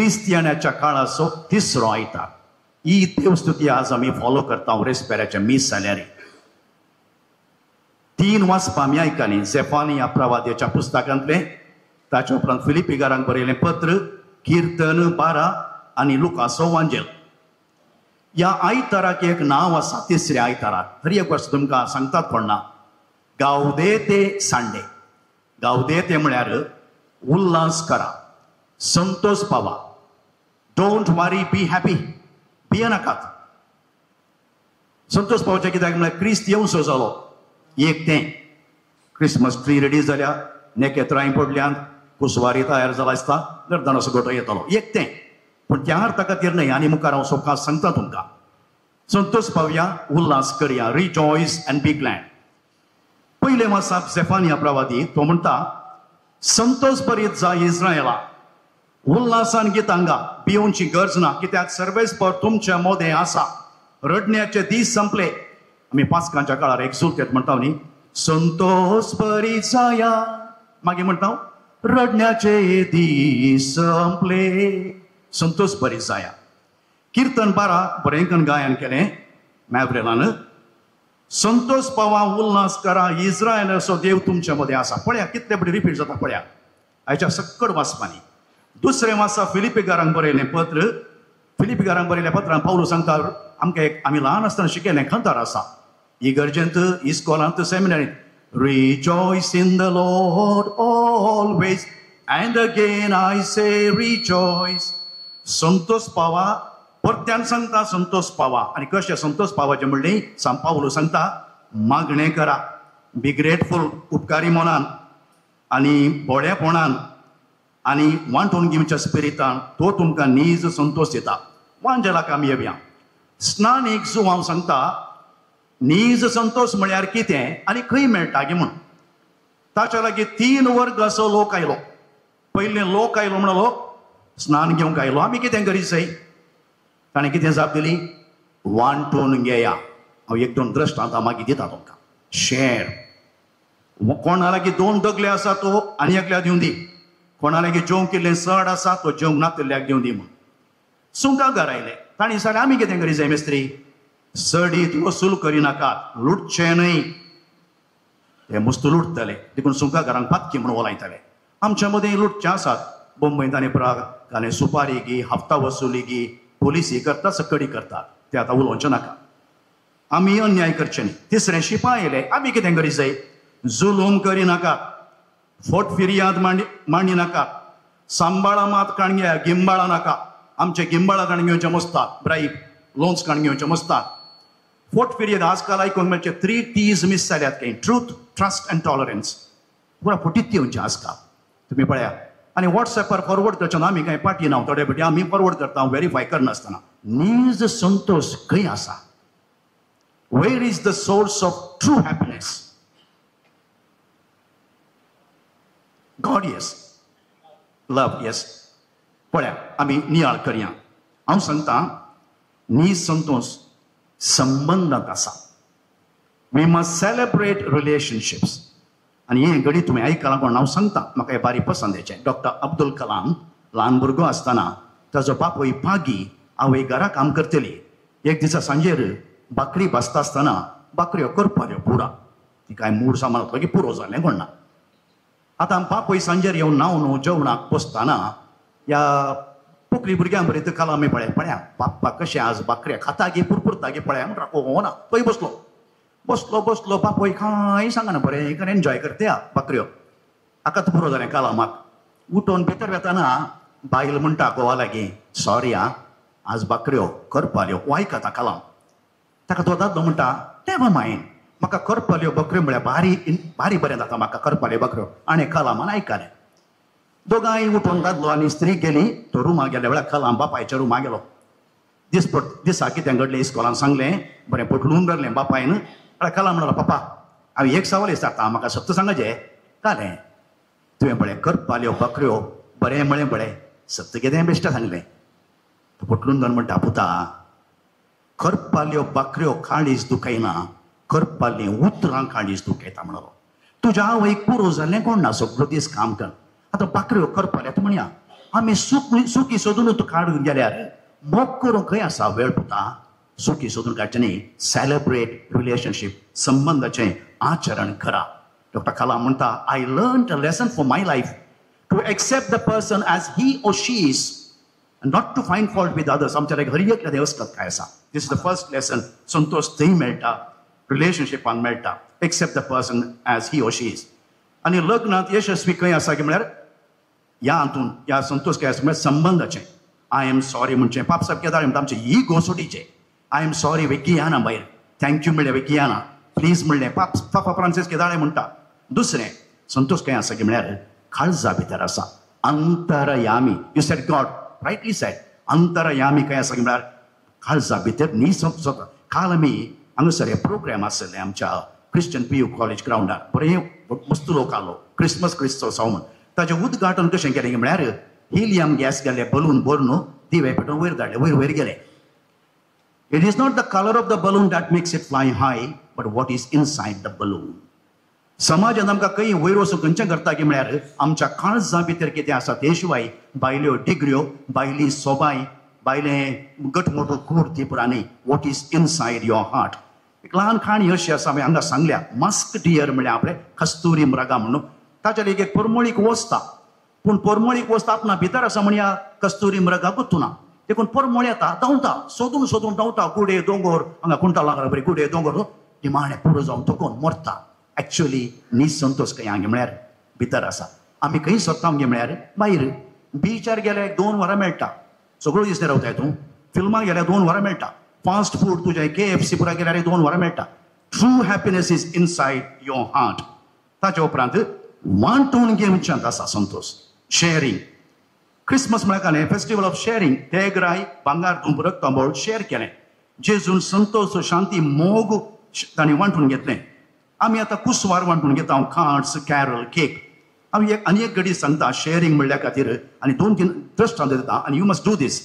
क्रिस्तियानाच्या काळाचो तिसरो आयतार ही देवस्तुती आज आमी फॉलो करता रेस्पेराच्या मीस जाल्यार 3 वाचपा आमी आयकली झेफानिया प्रवाद्याच्या पुस्तकांतले ताचे उपरांत फिलिपिकारांक बरयलें पत्र कीर्तन 12 आनी लुकाचो वांजेल ह्या आयताराक एक नांव आसा तिसऱ्या आयताराक तरी एक वर्स तुमकां सांगतात पडना गावदेते सांडे गावदेते म्हळ्यार उल्हास करा संतोष पावा डोंट वरी बी हॅपी भियेनाकात संतोष पावचे कित्याक म्हळ्यार क्रिस्त येवचो जालो एक तें क्रिसमस ट्री रेडी जाल्या नेकेत्रांय पडल्यान कुसवारी तयार जाला आसता गर्दन असो गोटो येतलो एक तें पण त्या अर्था खातीर न्हय आनी मुखार हांव सोका सांगता तुमकां संतोष पावया उल्हास करया रिजॉयस अँड बी ग्लॅड पयले मासाक झेफानिया प्रवादी तो म्हणटा संतोष भरीत जा इस्रायला उल्हासान गितांगा भिवूंची गरज ना कित्याक सर्वेस्पर तुमचे मोदें आसा रडण्याचे दीस संपले आमी पास्कांच्या काळार एक्झुल्टेट म्हणटा न्ही संतोष भरीत जाया मागीर म्हणटा रडण्याचे दीस संपले संतोष भरीत जाया कीर्तन 12 बरेंकन गायन केलें मॅब्रेलान संतोष पावा उल्हास करा इस्रायल असो देव तुमच्या मध्ये आसा पळया कितले बरें रिपीट जाता पळया हाच्या सकट वाचपांनी दुसरें वाचा फिलिपिकारांक बरयलें पत्र फिलिपिकारांक बरयल्या पत्रांत पावलो सांगता आमकां एक आमी ल्हान आसतना शिकयलें खंतार आसा इगर्जेंत इस्कॉलांत सेमिनारींत rejoice in the Lord always and again I say rejoice संतोष पावा परत्यान सांगता संतोष पावा आणि कशें संतोष पावाचें म्हणलें सांग पावलो सांगता मागणें करा बी ग्रेटफूल उपकारी मनान आनी बोडेपणान आनी वांटून घेवच्या स्पिरितान तो तुमकां नीज संतोष दिता वांजेलाक आमी येवया स्नान एक जो हांव सांगता नीज संतोष म्हळ्यार कितें आनी खंय मेळटा गे म्हूण ताच्या लागीं 3 वर्ग असो लोक आयलो पयलें लोक आयलो म्हणलो स्नान घेवंक आयलो आमी कितें करीत जाय ताणें कितें जाप दिली वांटून घेया हांव 1-2 दृश्टांतां मागीर दिता तुमकां शेर कोणा लागीं 2 दगले आसा तो आनी एकल्याक दिवन दी कोणा लागीं जेवंक केल्लें चड आसा तो जेवंक नातिल्ल्याक दिवन दी म्हूण सुंका घर आयले ताणें सांगलें आमी कितें करी जाय मेस्त्री सडीत वसूल करिनाकात लुटचें न्हय ते मस्त लुटतले देखून सुंका घरांक पातकी म्हणून ओलायतले आमच्या मदें लुटचें आसात बंबयत आनी प्राग आनी सुपारी गी हप्ता वसुली गी पोलिसी करता सकडी करतात ते आतां उलोवचें नाका आमी अन्याय करचे न्ही तिसरें शिपाय येयले आमी कितें करी जाय जुलूम करिनाका फोट फिर्याद मांडी नाका सांबाळा मात काणग्या गिंबाळा नाका आमचे गिंबाळा काणग्योचे मसतात ब्राईब लोन्स काणग्योचे मसतात फोट फिर्याद आजकाल आयकूंक मेळचे 3 T's मिस जाल्यात खंय ट्रूथ ट्रस्ट अँड टॉलरन्स पुरा फुटीत येवचे आजकाल तुमी पळया आनी वॉट्सॅपार फॉरवर्ड करचे आमी कांय पाटी ना थोडे फाटी आमी फॉरवर्ड करता व्हेरीफाय करनासतना नीज संतोष खंय आसा where is the source of true happiness God yes love yes पळया आमी नियाळ करया हांव सांगता नीज संतोष संबंधांत आसा वी मस्ट सेलिब्रेट रिलेशनशिप्स आनी हें घडी तुमी आयकलां कोण हांव सांगता म्हाका हें बारी पसंदेचें डॉक्टर अब्दुल कलाम ल्हान भुरगो आसतना ताजो बापूय पागी आवय घरा काम करतली एक दिसा सांजेर बाकरी भाजता आसतना बाकऱ्यो करपाल्यो पुरा ती कांय मूड सांबाळतलो की पुरो जालें कोण ना आतां बापूय सांजेर येवन न्हांवन जेवणाक बसतना ह्या पोकळी भुरग्यां बरें कलामी पळया बाप्पा कशें आज बाकऱ्या खाता गे पुरपुरता गे पळया म्हणटा हो ना तोय बसलो बापूय कांय सांगना बरें कर एन्जॉय करते बाकऱ्यो आकात पुरो जालें कालामाक उठोन भितर वेताना बायल म्हणटा घोवा लागीं सॉरी आज बाकऱ्यो करपाल्यो वायकता कालाम ताका तो दादलो म्हणटा नेवर मायंड म्हाका करपाल्यो बकऱ्यो म्हळ्यार भारी बरें जाता म्हाका करपाल्यो बकऱ्यो आनी कालामान आयकलें दोगांय उठोन दादलो आनी स्त्री गेली तो रुमा गेल्या वेळार कालाम बापायच्या रुमा गेलो दिसा कितें घडलें इस्कॉलान सांगलें बरें पटलून धरलें बापायन कालाम म्हणलो पापा हांव एक सवाल विचारता म्हाका सत्य सांगचें कालें तुवें बरें करपाल्यो बकऱ्यो बरें म्हळें बरें सत्य कितें बेश्टें सांगलें पटलून धर म्हणटा पुता करपाल्यो बकऱ्यो काळीज दुखयना करपाल्लीं उतरां काळीज दुखयता म्हणलो तुज्या आवयक पुरो जाल्लें कोण ना सगळो दीस काम कर आतां बकऱ्यो करपाल्यो म्हणया आमी सुखी सोदून काडून गेल्यार मोग करूंक खंय आसा वेळ पुता सुखी सोदून काडचें न्ही सेलिब्रेट रिलेशनशीप संबंधाचें आचरण करा डॉक्टर कलाम म्हणटा I learn a lesson for my life to accept the person as he or she is not to find fault with others आमच्या हर एकल्या देवस्थात काय आसा this is the first lesson संतोष थंय मेळटा रिलेशनशिपान मेळटा accept the person as he or she is आनी लग्नात यशस्वी खंय आसा की म्हळ्यार ह्या हातून ह्या संतोष काय आसा म्हळ्यार संबंधाचें आय एम सॉरी म्हणचें पाप साहेब केदार म्हणटा आमचें ही घोसोडीचें आय एम सॉरी वेकियाना भायर थँक्यू म्हणलें वेकियाना प्लीज म्हणलें पापा फ्रांसीस केदाळे म्हणटा दुसरें संतोष काय आसा की म्हळ्यार काळजा भितर आसा अंतरयामी you said God rightly said अंतरयामी काय आसा की म्हळ्यार काळजा भितर न्ही स्वता काल आमी हांगासर हे प्रोग्राम आसले आमच्या क्रिश्चन पीयू कॉलेज ग्राउंडार बरें मस्त लोक आलो क्रिस्मस क्रिस्तोत्सव म्हण ताचें उद्घाटन कशें केलें म्हळ्यार हिलियम गॅस गेले बलून भरून दिवे पेटोवन वयर धाडले वयर गेले it is not the colour of the balloon that makes it fly high but what is inside the balloon समाजान आमकां खंय वयर वचून खंयचें करता की म्हळ्यार आमच्या काळजा भितर कितें आसा ते शिवाय बायल्यो डिग्र्यो बायली सोबाय बायलें गटमोटो कूड ती पुराणी what is inside your heart एक ल्हान खाणी अशी आसा हांवें हांगा सांगल्या मस्क डियर म्हळ्यार आपलें कस्तुरी मृगा म्हणून ताच्या लेगीत एक परमळीक वचता पूण परमळीक वचता आपणा भितर आसा म्हण ह्या कस्तुरी मृगा गुंतूना देखून परमळ येता धांवता सोदून सोदून धांवता गुडे दोंगर हांगा कुंटाला बरें गुडे दोंगर निमाणें पुरो जावन तोकोन मरता एक्चुअली निसंतोष खंय हांगे म्हळ्यार भितर आसा आमी खंय सोदता हांगे म्हळ्यार भायर बीचार गेल्यार 2 वरां मेळटा सगळो दीस रावता हितून फिल्माक गेल्यार 2 वरां मेळटा फास्ट फूड तुजें KFC पुरा गेल्यार 2 वरां मेळटा true happiness is inside your heart ताच्या उपरांत वांटून घेवच्यांत आसा संतोष शेअरिंग क्रिस्मस म्हळ्यार फेस्टिवल ऑफ शेअरिंग तेगराय भांगार दुंबरक तांबोळ शेअर केलें जेजून संतोष शांती मोग तांणी वांटून घेतलें आमी आतां कुसवार वांटून घेता हांव कार्ड्स कॅरल केक आमी आनी एक घडी सांगता शेअरिंग म्हणल्या खातीर आनी 2-3 ट्रस्ट दिता आनी यू मस्ट डू दीस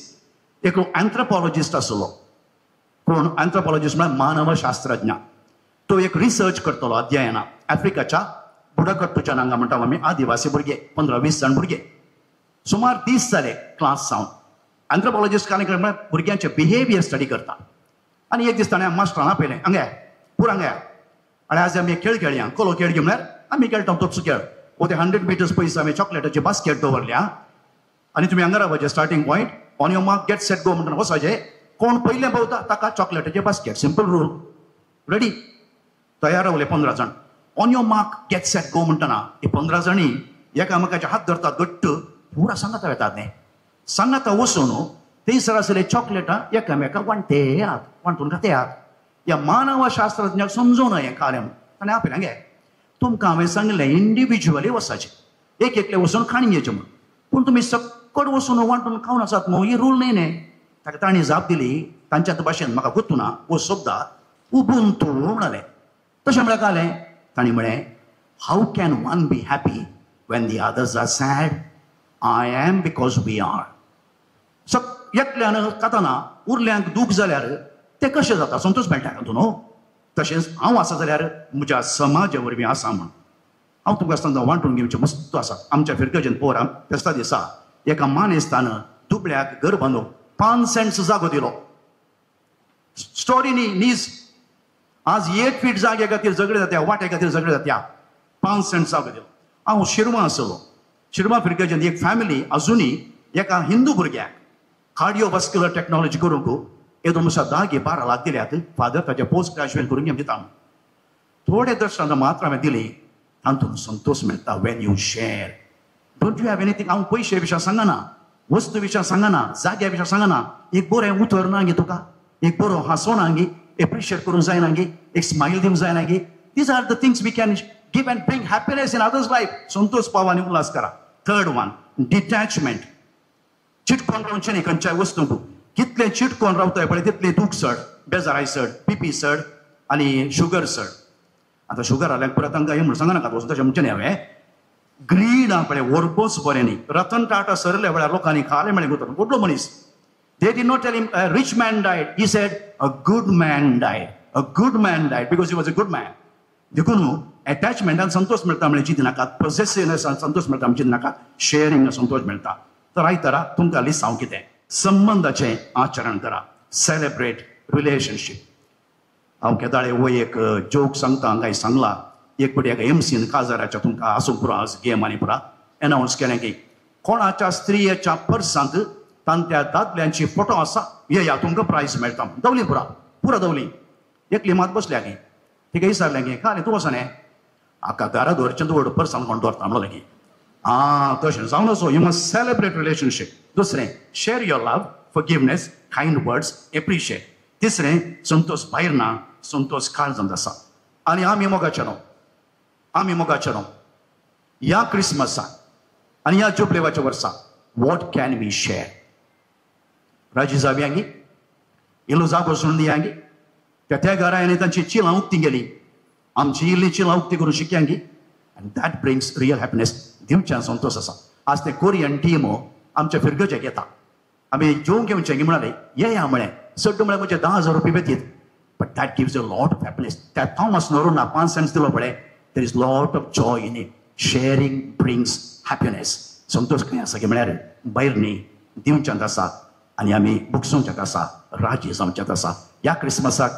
एक एंथ्रोपॉलॉजिस्ट आसलो कोण एंथ्रोपॉलॉजिस्ट म्हळ्यार मानवशास्त्रज्ञ तो एक रिसर्च करतलो अध्ययना आफ्रिकाच्या बुडाकट्टूच्या हांगा म्हणटा आमी आदिवासी भुरगे 15-20 जाण भुरगे सुमार 30 जाले क्लास जावन एंथ्रोपॉलॉजिस्ट काय म्हळ्यार भुरग्यांचे बिहेवियर स्टडी करता आनी एक दीस ताणें मास्टरांना पयलें हांगे पूर हांगे आनी आज आमी खेळ खेळया कोलो खेळ घे म्हळ्यार आमी खेळटा तोच खेळ वो ते 100 मिटर्स पयस आमी चॉकलेटाची बास्केट दवरल्या आनी तुमी हांगा रावपाचें starting point on your mark get set go म्हणटा वचपाचें कोण पयलें पावता ताका चॉकलेटाचें बास्केट सिंपल रूल रेडी तयार रावले 15 जाण on your mark get set go म्हणटना ही 15 जाणी एकामेकाचे हात धरतात घट्ट पुरा सांगाता येतात न्ही सांगाता वचून थंयसर आसले चॉकलेटां एकामेकाक वांटून खात्यात ह्या मानवशास्त्रज्ञाक समजून हें कालें ताणें आपयलें गे तुमकां हांवें सांगलें इंडिव्हिज्युअली वचपाचें एकलें वचून खाणी घेवचें म्हूण पूण तुमी सकट वचून वांटून खावन आसात न्हू ही रूल न्ही न्ही ताका ताणें जाप दिली तांच्या भाशेन म्हाका गुंतूना वो शब्दा उबुंतू म्हणलें तशें म्हळ्यार कालें ताणें म्हळें how can one be happy when the others are sad I am because we are एकल्यान खाताना उरल्यांक दूख जाल्यार ते कशें जाता संतोष मेळटा तूं न्हू तशेंच हांव आसा जाल्यार म्हज्या समाजा वरवीं आसा म्हण हांव तुमकां सांगता वांटून घेवचें मस्त आसा आमच्या फिरकजेन पोर फेस्ता दिसा एका मानेस्तान दुबळ्याक घर बांदूंक 5 सेंट्स जागो दिलो स्टोरी न्हीज आज 8 फीट जागे खातीर झगडे जात्या वाटे खातीर झगडे जात्या 5 सेंट्स जागो दिलो हांव शिरवा आसलो शिरवा फिरकजेन एक फॅमिली अजुनी एका हिंदू भुरग्याक कार्डिओवास्क्युलर टेक्नॉलॉजी करूंक एकदम 10-12 लाख दिल्यात फादर ताचे पोस्ट ग्रॅज्युएट करून घेवन दिता थोडे दर्शन मात्र हांवें दिली तातूंत संतोष मेळटा Wien you share don't you have anything हांव पयशे विशय सांगना वस्तू विशय सांगना जाग्या विशय सांगना एक बरें उतर ना गे तुका एक बरो हांसो ना गे एप्रिशिएट करूंक जायना गे एक स्मायल दिवंक जायना गे these are the things we can give and bring happiness in others life संतोष पाव आनी उल्हास करा थर्ड वन डिटॅचमेंट चिटकोन रावचें न्ही खंयच्याय वस्तूंक कितले चिटकोन रावताय पळय तितले दूख चड बेजाराय चड बीपी चड आनी शुगर चड आतां शुगर जाल्यार परत तांकां हें म्हणून सांगनाका वचून तशें म्हणचें न्ही हांवें ग्रीड आहा पळय वर्बोस बरें न्ही रतन टाटा सरले वेळार लोकांनी खाले म्हळें गुंतून कुठलो मनीस they did not tell him a rich man died he said a good man died because he was a good man देखून अटॅचमेंटान संतोष मेळटा म्हळें चिंत नाकात पॉसेसिवनेसान संतोष मेळटा चिंत नाकात शेअरिंग संतोष मेळटा तर आयतारा तुमकां लिस्ट हांव कितें संबंधाचें आचरण करा. Celebrate relationship. हांव केदाळे वय एक जोक सांगता. हांगा सांगला एक पटी एका एमसीन काजाराच्या तुमकां आसूंक पुरो आज गेम आनी पुरा एनावन्स केलें की कोणाच्या स्त्रियेच्या पर्सांत तांत्या दादल्यांची फोटो आसा या तुमकां प्रायज मेळटा. दवली पुरा दवली. एकली मात बसल्या की तिका विचारलें की काय तूं वचो न्ही हाका घरा दवरचें तूं पर्सान कोण दवरता म्हणलें की तशें जावन असो. You must celebrate relationship. दुसरें share your love, forgiveness, kind words, appreciate. तिसरें संतोष भायर ना, संतोष काळजांत आसा. आनी आमी मोगाचें न्हू ह्या क्रिसमसाक आनी ह्या जुबलेवाच्या वर्सा वॉट कॅन वी शेअर. राजी जावयांगी इल्लो जागो सोडून दियांगी. त्या घरांनी तांची चिलां उक्ती गेली. आमची इल्ली चिलां उक्ती करून शिकयांगी. And that brings real happiness. दिवच्यान संतोष आसा. आज ते कोरियन टीम आमच्या फिरगेचेक येता. आमी जेवंक येवचें म्हणाले या म्हळें सड्ड म्हळ्यार म्हजे 10,000 रुपया बेतीत. But that gives a lot of happiness. त्या थॉमस नोरोना 5 सेंट्स दिलो पळय. There is lot of joy in it. Sharing brings happiness. संतोष खंय आसा की म्हळ्यार भायर न्ही दिवच्यांत आसा आनी आमी भुगसूंच्यात आसा, राजी जावच्यात आसा. ह्या क्रिसमसाक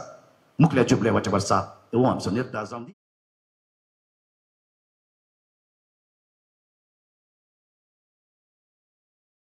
मुखल्या जुबलेवाच्या वर्सा हो आमचो निर्धार जावन